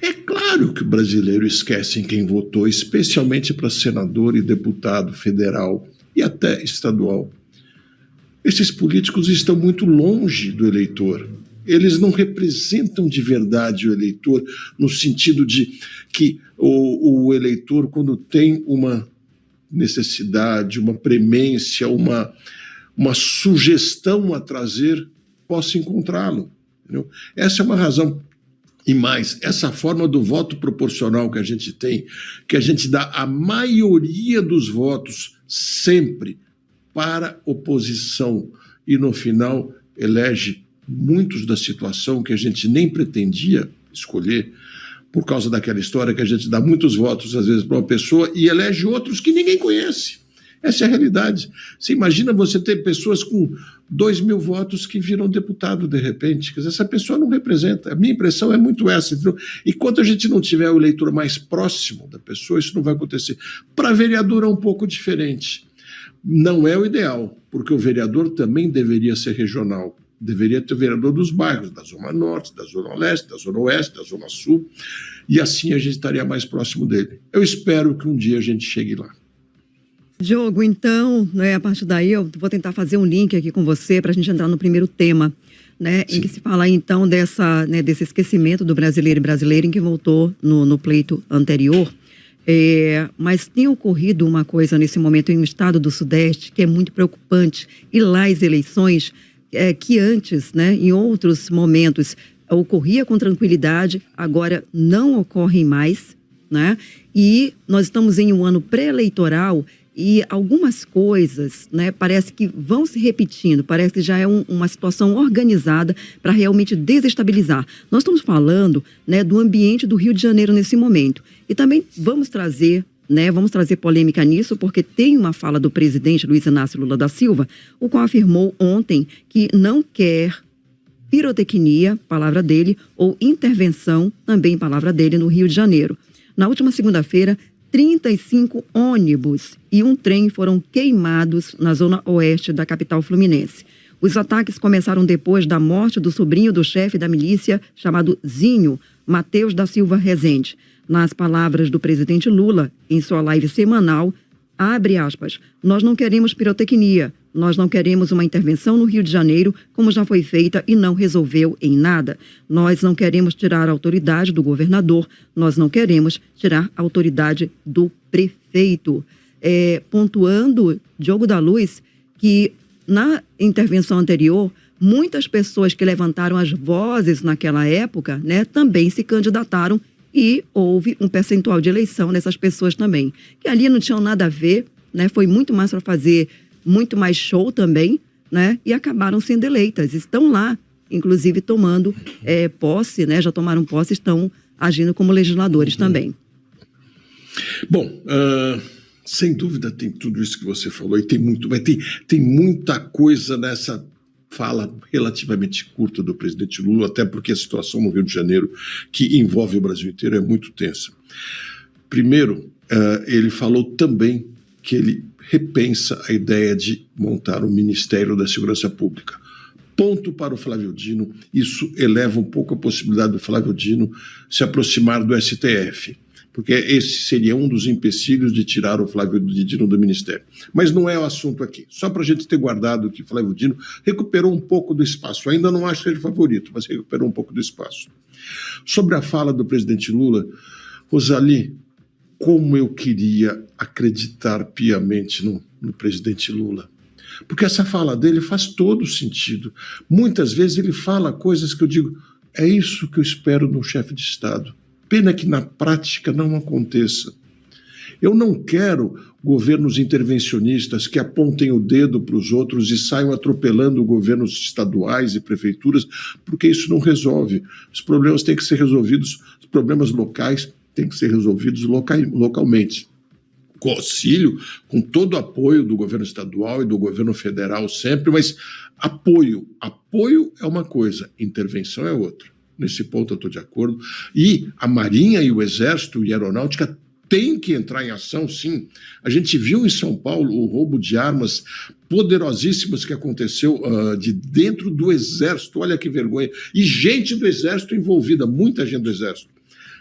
É claro que o brasileiro esquece em quem votou, especialmente para senador e deputado federal e até estadual. Esses políticos estão muito longe do eleitor. Eles não representam de verdade o eleitor, no sentido de que o eleitor, quando tem uma necessidade, uma premência, uma sugestão a trazer, possa encontrá-lo. Entendeu? Essa é uma razão. E mais, essa forma do voto proporcional que a gente tem, que a gente dá a maioria dos votos sempre para oposição e no final elege muitos da situação que a gente nem pretendia escolher, por causa daquela história que a gente dá muitos votos às vezes para uma pessoa e elege outros que ninguém conhece. Essa é a realidade. Você imagina você ter pessoas com 2.000 votos que viram deputado de repente. Quer dizer, essa pessoa não representa. A minha impressão é muito essa. Entendeu? Enquanto a gente não tiver o eleitor mais próximo da pessoa, isso não vai acontecer. Para vereador é um pouco diferente. Não é o ideal, porque o vereador também deveria ser regional. Deveria ter vereador dos bairros, da Zona Norte, da Zona Leste, da Zona Oeste, da Zona Sul, e assim a gente estaria mais próximo dele. Eu espero que um dia a gente chegue lá. Diogo, então, né, a partir daí eu vou tentar fazer um link aqui com você para a gente entrar no primeiro tema, né, em que se fala então desse esquecimento do brasileiro e brasileira em que voltou no pleito anterior. Mas tem ocorrido uma coisa nesse momento em um estado do Sudeste que é muito preocupante. E lá as eleições que antes, né, em outros momentos, ocorria com tranquilidade, agora não ocorrem mais, né? E nós estamos em um ano pré-eleitoral e algumas coisas, né, parece que vão se repetindo, parece que já é uma situação organizada para realmente desestabilizar. Nós estamos falando, né, do ambiente do Rio de Janeiro nesse momento. E também vamos trazer polêmica nisso, porque tem uma fala do presidente Luiz Inácio Lula da Silva, o qual afirmou ontem que não quer pirotecnia, palavra dele, ou intervenção, também palavra dele, no Rio de Janeiro. Na última segunda-feira, 35 ônibus e um trem foram queimados na zona oeste da capital fluminense. Os ataques começaram depois da morte do sobrinho do chefe da milícia, chamado Zinho, Matheus da Silva Rezende. Nas palavras do presidente Lula, em sua live semanal, abre aspas, nós não queremos pirotecnia, nós não queremos uma intervenção no Rio de Janeiro, como já foi feita e não resolveu em nada. Nós não queremos tirar a autoridade do governador, nós não queremos tirar a autoridade do prefeito. Pontuando, Diogo da Luz, que na intervenção anterior, muitas pessoas que levantaram as vozes naquela época, né, também se candidataram e houve um percentual de eleição dessas pessoas também, que ali não tinham nada a ver, né, foi muito mais para fazer muito mais show também, né, e acabaram sendo eleitas. Estão lá, inclusive, tomando posse, né, já tomaram posse, estão agindo como legisladores também. Bom, sem dúvida tem tudo isso que você falou e tem muita coisa nessa fala relativamente curta do presidente Lula, até porque a situação no Rio de Janeiro, que envolve o Brasil inteiro, é muito tensa. Primeiro, ele falou também que ele repensa a ideia de montar o Ministério da Segurança Pública. Ponto para o Flávio Dino, isso eleva um pouco a possibilidade do Flávio Dino se aproximar do STF, porque esse seria um dos empecilhos de tirar o Flávio Dino do Ministério. Mas não é o assunto aqui. Só para a gente ter guardado que o Flávio Dino recuperou um pouco do espaço. Ainda não acho ele favorito, mas recuperou um pouco do espaço. Sobre a fala do presidente Lula, Rosali, como eu queria acreditar piamente no presidente Lula. Porque essa fala dele faz todo sentido. Muitas vezes ele fala coisas que eu digo, é isso que eu espero de um chefe de Estado. Pena que na prática não aconteça. Eu não quero governos intervencionistas que apontem o dedo para os outros e saiam atropelando governos estaduais e prefeituras, porque isso não resolve. Os problemas têm que ser resolvidos, os problemas locais têm que ser resolvidos localmente. Com auxílio, com todo o apoio do governo estadual e do governo federal sempre, mas apoio é uma coisa, intervenção é outra. Nesse ponto eu estou de acordo. E a Marinha e o Exército e a Aeronáutica têm que entrar em ação, sim. A gente viu em São Paulo o roubo de armas poderosíssimas que aconteceu de dentro do Exército. Olha que vergonha. E gente do Exército envolvida, muita gente do Exército.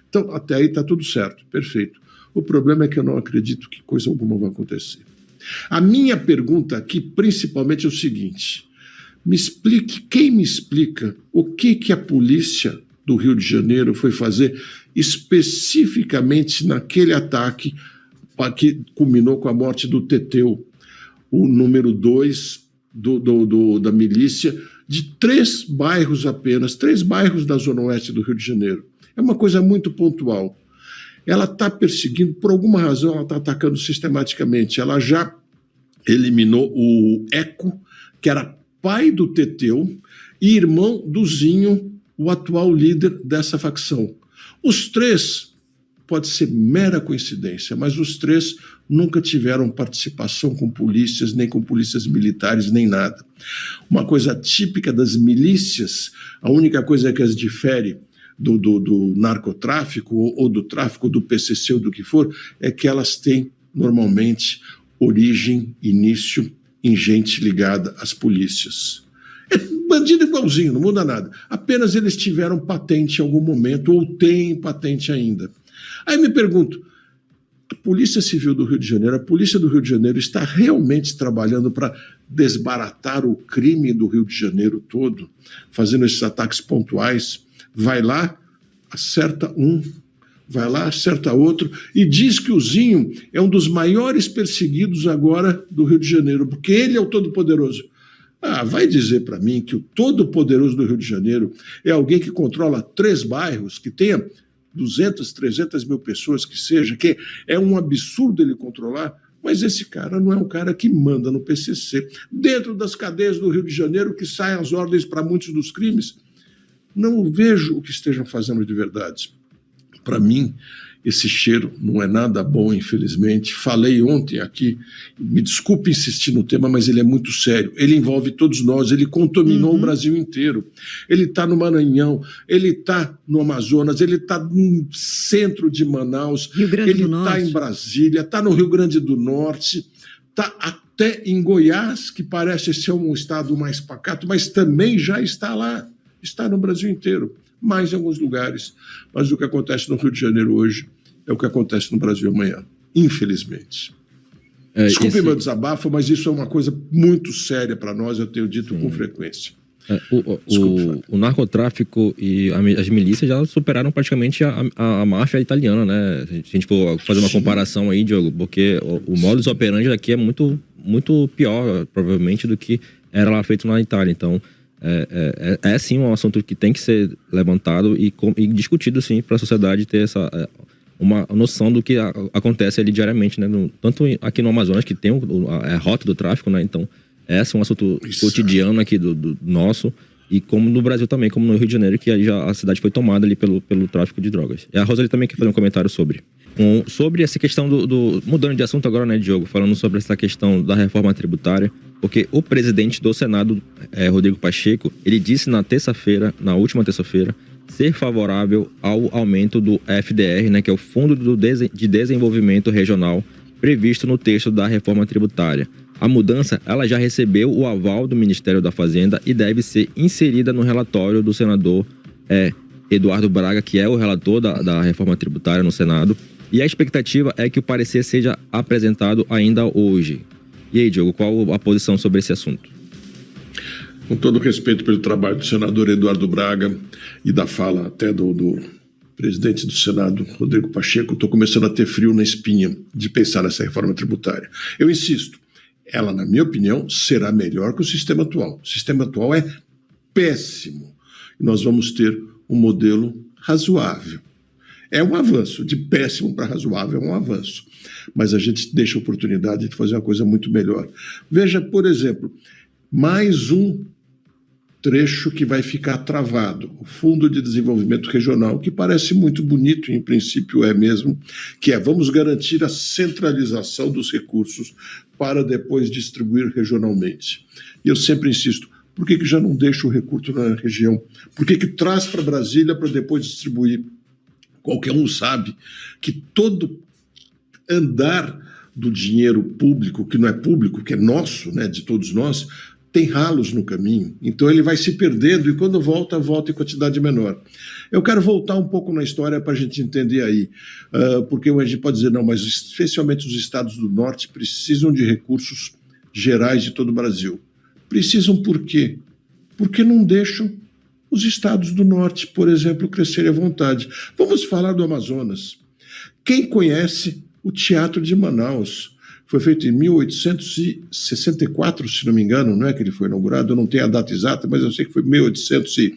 Então, até aí está tudo certo, perfeito. O problema é que eu não acredito que coisa alguma vai acontecer. A minha pergunta aqui, principalmente, é o seguinte: quem me explica o que a polícia do Rio de Janeiro foi fazer especificamente naquele ataque que culminou com a morte do Teteu, o número 2 da milícia, de 3 bairros apenas, 3 bairros da Zona Oeste do Rio de Janeiro. É uma coisa muito pontual. Ela está perseguindo, por alguma razão, ela está atacando sistematicamente. Ela já eliminou o Eco, que era pai do Teteu e irmão do Zinho, o atual líder dessa facção. Os 3, pode ser mera coincidência, mas os 3 nunca tiveram participação com polícias, nem com polícias militares, nem nada. Uma coisa típica das milícias, a única coisa que as difere do narcotráfico ou do tráfico do PCC ou do que for, é que elas têm, normalmente, origem, início em gente ligada às polícias. É bandido igualzinho, não muda nada. Apenas eles tiveram patente em algum momento ou têm patente ainda. Aí me pergunto, a Polícia Civil do Rio de Janeiro, a Polícia do Rio de Janeiro está realmente trabalhando para desbaratar o crime do Rio de Janeiro todo, fazendo esses ataques pontuais? Vai lá, acerta um, vai lá, acerta outro, e diz que o Zinho é um dos maiores perseguidos agora do Rio de Janeiro, porque ele é o todo-poderoso. Vai dizer para mim que o todo-poderoso do Rio de Janeiro é alguém que controla 3 bairros, que tenha 200, 300 mil pessoas, que seja, que é um absurdo ele controlar, mas esse cara não é um cara que manda no PCC. Dentro das cadeias do Rio de Janeiro, que saem as ordens para muitos dos crimes, não vejo o que estejam fazendo de verdade. Para mim, esse cheiro não é nada bom, infelizmente. Falei ontem aqui, me desculpe insistir no tema, mas ele é muito sério. Ele envolve todos nós, ele contaminou o Brasil inteiro. Ele está no Maranhão, ele está no Amazonas, ele está no centro de Manaus, ele está em Brasília, está no Rio Grande do Norte, está até em Goiás, que parece ser um estado mais pacato, mas também já está lá. Está no Brasil inteiro, mais em alguns lugares. Mas o que acontece no Rio de Janeiro hoje é o que acontece no Brasil amanhã, infelizmente. Desculpe meu desabafo, mas isso é uma coisa muito séria para nós, eu tenho dito com frequência. O narcotráfico e as milícias já superaram praticamente a máfia italiana, né? Se a gente for fazer uma comparação aí, Diogo, porque o modus operandi aqui é muito, muito pior, provavelmente, do que era lá feito na Itália. Então, é sim um assunto que tem que ser levantado e discutido, sim, para a sociedade ter uma noção do que acontece ali diariamente, né? Tanto aqui no Amazonas, que tem a rota do tráfico, né? Então, esse é um assunto cotidiano aqui do nosso, e como no Brasil também, como no Rio de Janeiro, que ali a cidade foi tomada ali pelo tráfico de drogas. E a Roseli também quer fazer um comentário sobre essa questão mudando de assunto agora, né, Diogo, falando sobre essa questão da reforma tributária, porque o presidente do Senado, Rodrigo Pacheco, ele disse na última terça-feira, ser favorável ao aumento do FDR, né, que é o Fundo de Desenvolvimento Regional, previsto no texto da reforma tributária. A mudança, ela já recebeu o aval do Ministério da Fazenda e deve ser inserida no relatório do senador Eduardo Braga, que é o relator da reforma tributária no Senado. E a expectativa é que o parecer seja apresentado ainda hoje. E aí, Diogo, qual a posição sobre esse assunto? Com todo respeito pelo trabalho do senador Eduardo Braga e da fala até do presidente do Senado, Rodrigo Pacheco, estou começando a ter frio na espinha de pensar nessa reforma tributária. Eu insisto, ela, na minha opinião, será melhor que o sistema atual. O sistema atual é péssimo. E nós vamos ter um modelo razoável. É um avanço, de péssimo para razoável é um avanço. Mas a gente deixa a oportunidade de fazer uma coisa muito melhor. Veja, por exemplo, mais um trecho que vai ficar travado, o Fundo de Desenvolvimento Regional, que parece muito bonito, e em princípio é mesmo, que vamos garantir a centralização dos recursos para depois distribuir regionalmente. E eu sempre insisto, por que já não deixa o recurso na região? Por que traz para Brasília para depois distribuir? Qualquer um sabe que todo andar do dinheiro público, que não é público, que é nosso, né, de todos nós, tem ralos no caminho, então ele vai se perdendo e quando volta em quantidade menor. Eu quero voltar um pouco na história para a gente entender aí, porque a gente pode dizer, não, mas especialmente os estados do norte precisam de recursos gerais de todo o Brasil. Precisam por quê? Porque não deixam os estados do norte, por exemplo, crescerem à vontade. Vamos falar do Amazonas. Quem conhece o Teatro de Manaus? Foi feito em 1864, se não me engano, não é que ele foi inaugurado, eu não tenho a data exata, mas eu sei que foi 1800 e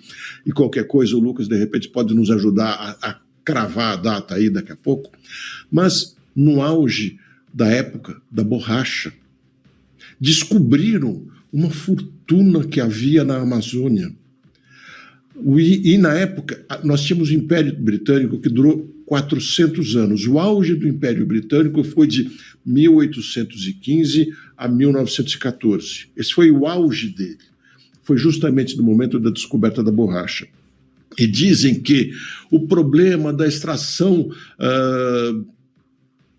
qualquer coisa, o Lucas de repente pode nos ajudar a cravar a data aí daqui a pouco, mas no auge da época da borracha, descobriram uma fortuna que havia na Amazônia. E na época, nós tínhamos o Império Britânico que durou 400 anos. O auge do Império Britânico foi de 1815 a 1914. Esse foi o auge dele. Foi justamente no momento da descoberta da borracha. E dizem que o problema da extração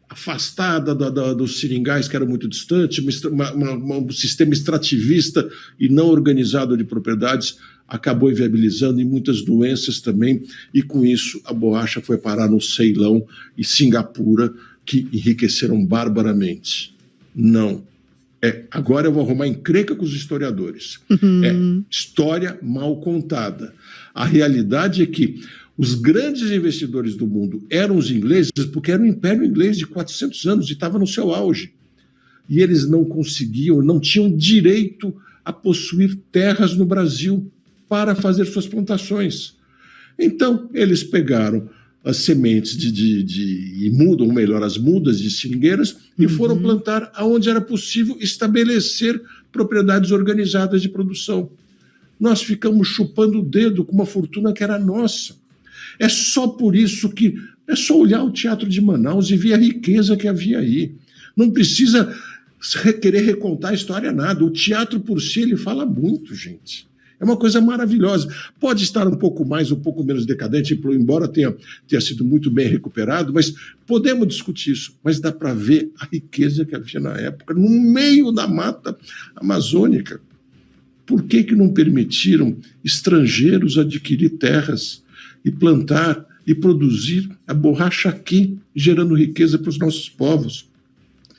afastada dos seringais, que era muito distante, um sistema extrativista e não organizado de propriedades, acabou inviabilizando em muitas doenças também, e com isso a borracha foi parar no Ceilão e Singapura, que enriqueceram barbaramente. Não. Agora eu vou arrumar encrenca com os historiadores. É história mal contada. A realidade é que os grandes investidores do mundo eram os ingleses, porque era um império inglês de 400 anos e estava no seu auge. E eles não conseguiam, não tinham direito a possuir terras no Brasil para fazer suas plantações. Então, eles pegaram as sementes e mudam, ou melhor, as mudas de seringueiras e foram plantar aonde era possível estabelecer propriedades organizadas de produção. Nós ficamos chupando o dedo com uma fortuna que era nossa. É só por isso que é só olhar o Teatro de Manaus e ver a riqueza que havia aí. Não precisa querer recontar a história nada. O teatro por si, ele fala muito, gente. É uma coisa maravilhosa. Pode estar um pouco mais, um pouco menos decadente, embora tenha sido muito bem recuperado, mas podemos discutir isso. Mas dá para ver a riqueza que havia na época, no meio da mata amazônica. Por que não permitiram estrangeiros adquirir terras e plantar e produzir a borracha aqui, gerando riqueza para os nossos povos?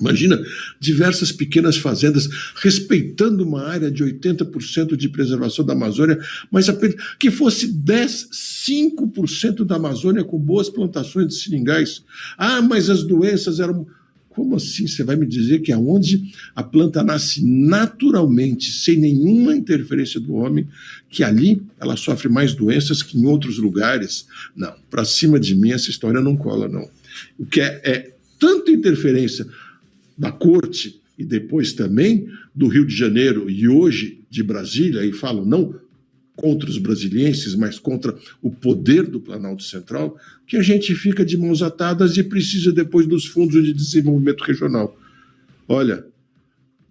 Imagina diversas pequenas fazendas respeitando uma área de 80% de preservação da Amazônia, mas apenas que fosse 5% da Amazônia com boas plantações de seringais. Ah, mas as doenças eram... Como assim? Você vai me dizer que aonde a planta nasce naturalmente, sem nenhuma interferência do homem, que ali ela sofre mais doenças que em outros lugares? Não, para cima de mim essa história não cola, não. O que é tanta interferência da corte e depois também do Rio de Janeiro e hoje de Brasília, e falo não contra os brasilienses, mas contra o poder do Planalto Central, que a gente fica de mãos atadas e precisa depois dos fundos de desenvolvimento regional. Olha,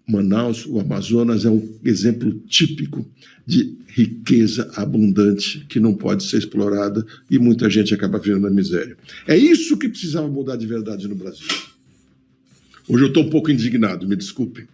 Manaus, o Amazonas é um exemplo típico de riqueza abundante que não pode ser explorada e muita gente acaba vivendo na miséria. É isso que precisava mudar de verdade no Brasil. Hoje eu estou um pouco indignado, me desculpem.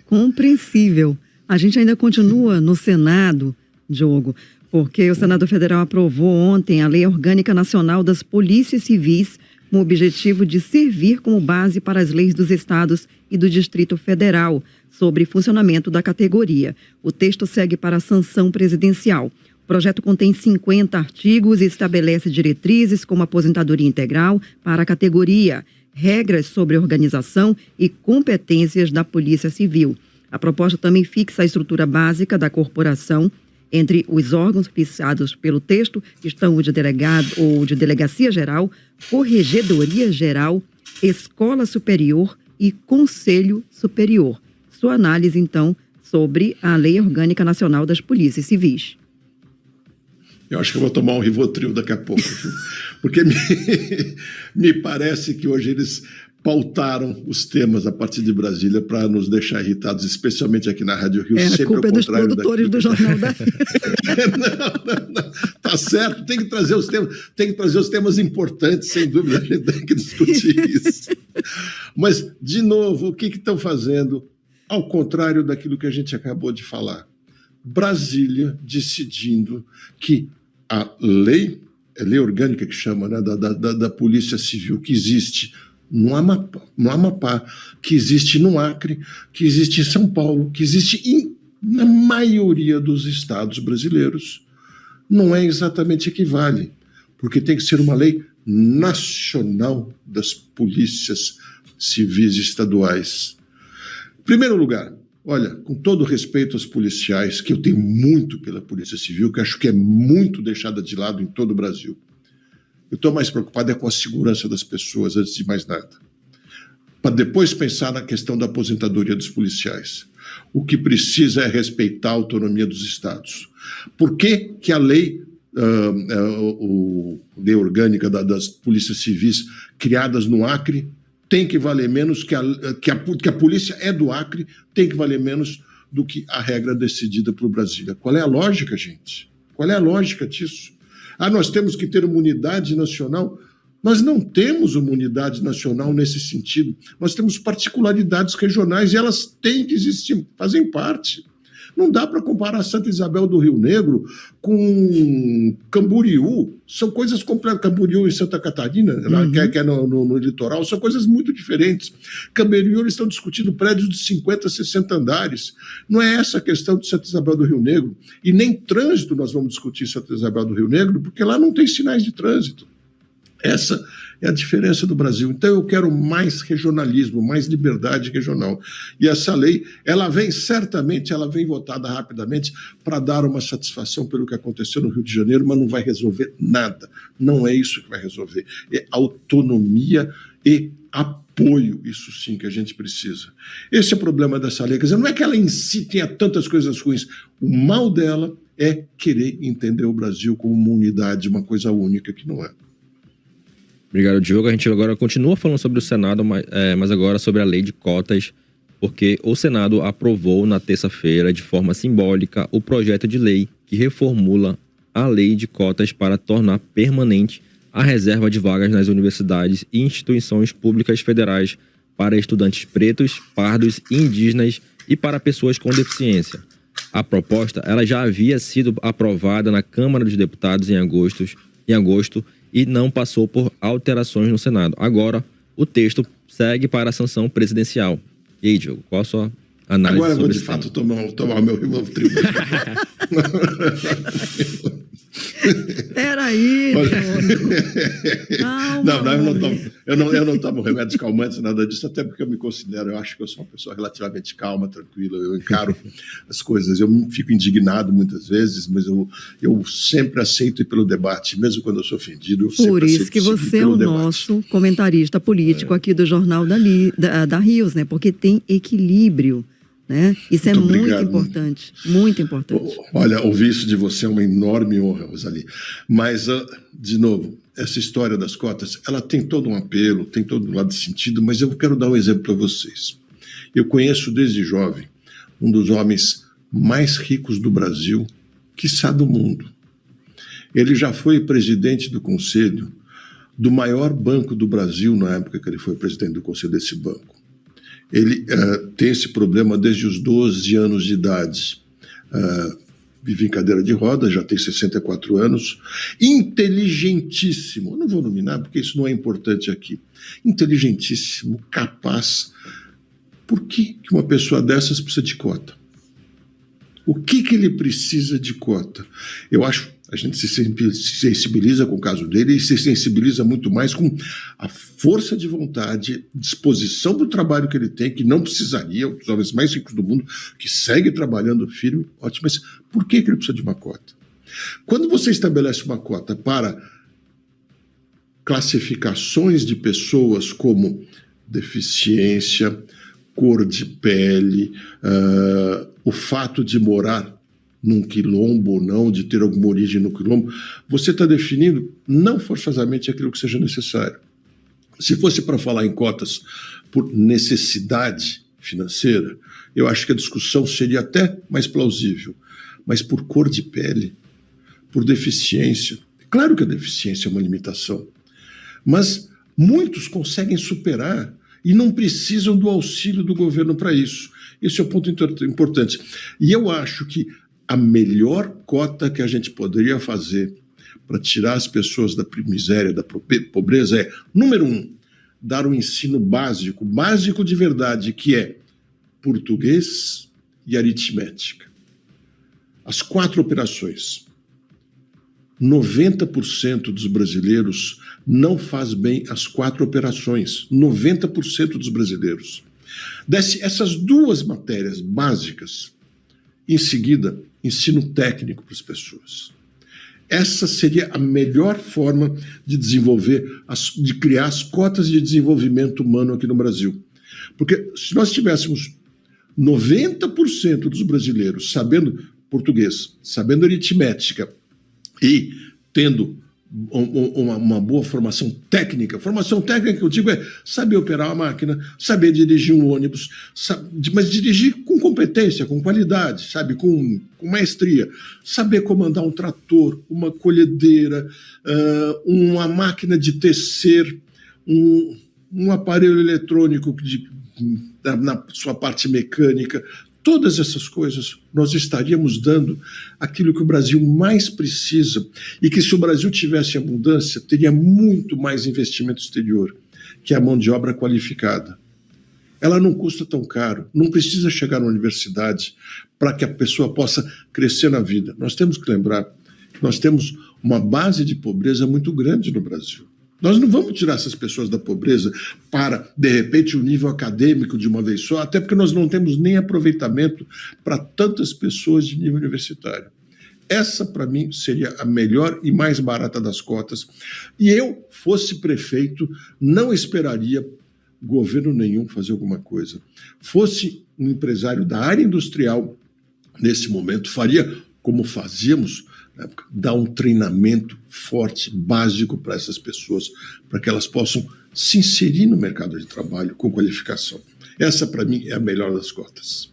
Compreensível. A gente ainda continua no Senado, Diogo, porque o Senado Federal aprovou ontem a Lei Orgânica Nacional das Polícias Civis, com o objetivo de servir como base para as leis dos estados e do Distrito Federal sobre funcionamento da categoria. O texto segue para a sanção presidencial. O projeto contém 50 artigos e estabelece diretrizes como aposentadoria integral para a categoria, regras sobre organização e competências da Polícia Civil. A proposta também fixa a estrutura básica da corporação. Entre os órgãos fiscados pelo texto estão o de delegado ou de delegacia geral, corregedoria geral, escola superior e conselho superior. Sua análise, então, sobre a Lei Orgânica Nacional das Polícias Civis. Eu acho que eu vou tomar um Rivotril daqui a pouco, porque me parece que hoje eles pautaram os temas a partir de Brasília para nos deixar irritados, especialmente aqui na Rádio Rio. A culpa é dos produtores do Jornal da não. Tá certo, tem que trazer os temas importantes, sem dúvida, a gente tem que discutir isso. Mas, de novo, o que estão fazendo? ao contrário daquilo que a gente acabou de falar. Brasília decidindo que a lei, é lei orgânica que chama, né, da Polícia Civil, que existe no Amapá, que existe no Acre, que existe em São Paulo, que existe na maioria dos estados brasileiros, não é exatamente equivale, porque tem que ser uma lei nacional das polícias civis estaduais. Em primeiro lugar, olha, com todo respeito aos policiais, que eu tenho muito pela Polícia Civil, que acho que é muito deixada de lado em todo o Brasil. Eu estou mais preocupado com a segurança das pessoas, antes de mais nada. Para depois pensar na questão da aposentadoria dos policiais. O que precisa é respeitar a autonomia dos estados. Por que que a lei, lei orgânica das polícias civis criadas no Acre tem que valer menos, que a polícia é do Acre, tem que valer menos do que a regra decidida por Brasília? Qual é a lógica, gente? Qual é a lógica disso? Nós temos que ter uma unidade nacional. Nós não temos uma unidade nacional nesse sentido. Nós temos particularidades regionais e elas têm que existir, fazem parte. Não dá para comparar Santa Isabel do Rio Negro com Camboriú. São coisas completas. Camboriú em Santa Catarina, que é no litoral, são coisas muito diferentes. Camboriú, eles estão discutindo prédios de 50, 60 andares. Não é essa a questão de Santa Isabel do Rio Negro. E nem trânsito nós vamos discutir em Santa Isabel do Rio Negro, porque lá não tem sinais de trânsito. Essa é a diferença do Brasil. Então eu quero mais regionalismo, mais liberdade regional. E essa lei, ela vem votada rapidamente para dar uma satisfação pelo que aconteceu no Rio de Janeiro, mas não vai resolver nada. Não é isso que vai resolver. É autonomia e apoio, isso sim que a gente precisa. Esse é o problema dessa lei. Quer dizer, não é que ela em si tenha tantas coisas ruins. O mal dela é querer entender o Brasil como uma unidade, uma coisa única que não é. Obrigado, Diogo. A gente agora continua falando sobre o Senado, mas agora sobre a lei de cotas, porque o Senado aprovou na terça-feira, de forma simbólica, o projeto de lei que reformula a lei de cotas para tornar permanente a reserva de vagas nas universidades e instituições públicas federais para estudantes pretos, pardos, indígenas e para pessoas com deficiência. A proposta ela já havia sido aprovada na Câmara dos Deputados em agosto e não passou por alterações no Senado. Agora, o texto segue para a sanção presidencial. E aí, Diogo, qual a sua análise? Agora eu vou, de fato, tomar o meu Rivotril. Peraí, eu não tomo remédios calmantes, nada disso, até porque eu acho que eu sou uma pessoa relativamente calma, tranquila, eu encaro as coisas, eu fico indignado muitas vezes, mas eu sempre aceito ir pelo debate, mesmo quando eu sou ofendido, eu sempre Por aceito isso que você é o debate. nosso comentarista político aqui do Jornal da Rios, né? Porque tem equilíbrio. Né? Isso Muito muito obrigado. Importante, muito importante. Olha, ouvir isso de você é uma enorme honra, Rosalie. Mas, de novo, essa história das cotas, ela tem todo um apelo, tem todo um lado de sentido, mas eu quero dar um exemplo para vocês. Eu conheço desde jovem um dos homens mais ricos do Brasil, quiçá do mundo. Ele já foi presidente do conselho do maior banco do Brasil na época que ele foi presidente do conselho desse banco. Ele tem esse problema desde os 12 anos de idade. Vive em cadeira de rodas, já tem 64 anos. Inteligentíssimo, não vou nominar porque isso não é importante aqui. Inteligentíssimo, capaz. Por que uma pessoa dessas precisa de cota? O que ele precisa de cota? Eu acho a gente se sensibiliza com o caso dele e se sensibiliza muito mais com a força de vontade, disposição para o trabalho que ele tem, que não precisaria, um dos homens mais ricos do mundo, que segue trabalhando firme, ótimo, mas por que ele precisa de uma cota? Quando você estabelece uma cota para classificações de pessoas como deficiência, cor de pele, o fato de morar num quilombo ou não, de ter alguma origem no quilombo, você está definindo não forçosamente aquilo que seja necessário. Se fosse para falar em cotas por necessidade financeira, eu acho que a discussão seria até mais plausível, mas por cor de pele, por deficiência, claro que a deficiência é uma limitação, mas muitos conseguem superar e não precisam do auxílio do governo para isso. Esse é o ponto importante. E eu acho que a melhor cota que a gente poderia fazer para tirar as pessoas da miséria, da pobreza é, número 1, dar um ensino básico de verdade, que é português e aritmética. As 4 operações. 90% dos brasileiros não faz bem as 4 operações. 90% dos brasileiros. Desce essas 2 matérias básicas, em seguida, ensino técnico para as pessoas. Essa seria a melhor forma de desenvolver, de criar as cotas de desenvolvimento humano aqui no Brasil. Porque se nós tivéssemos 90% dos brasileiros sabendo português, sabendo aritmética e tendo uma boa formação técnica que eu digo é saber operar uma máquina, saber dirigir um ônibus, mas dirigir com competência, com qualidade, sabe, com maestria, saber comandar um trator, uma colhedeira, uma máquina de tecer, um aparelho eletrônico na sua parte mecânica. Todas essas coisas nós estaríamos dando aquilo que o Brasil mais precisa e que, se o Brasil tivesse abundância, teria muito mais investimento exterior, que é a mão de obra qualificada. Ela não custa tão caro, não precisa chegar na universidade para que a pessoa possa crescer na vida. Nós temos que lembrar que nós temos uma base de pobreza muito grande no Brasil. Nós não vamos tirar essas pessoas da pobreza para, de repente, o nível acadêmico de uma vez só, até porque nós não temos nem aproveitamento para tantas pessoas de nível universitário. Essa, para mim, seria a melhor e mais barata das cotas. E eu, fosse prefeito, não esperaria governo nenhum fazer alguma coisa. Fosse um empresário da área industrial, nesse momento, faria como fazíamos, dar um treinamento forte, básico para essas pessoas, para que elas possam se inserir no mercado de trabalho com qualificação. Essa, para mim, é a melhor das cotas.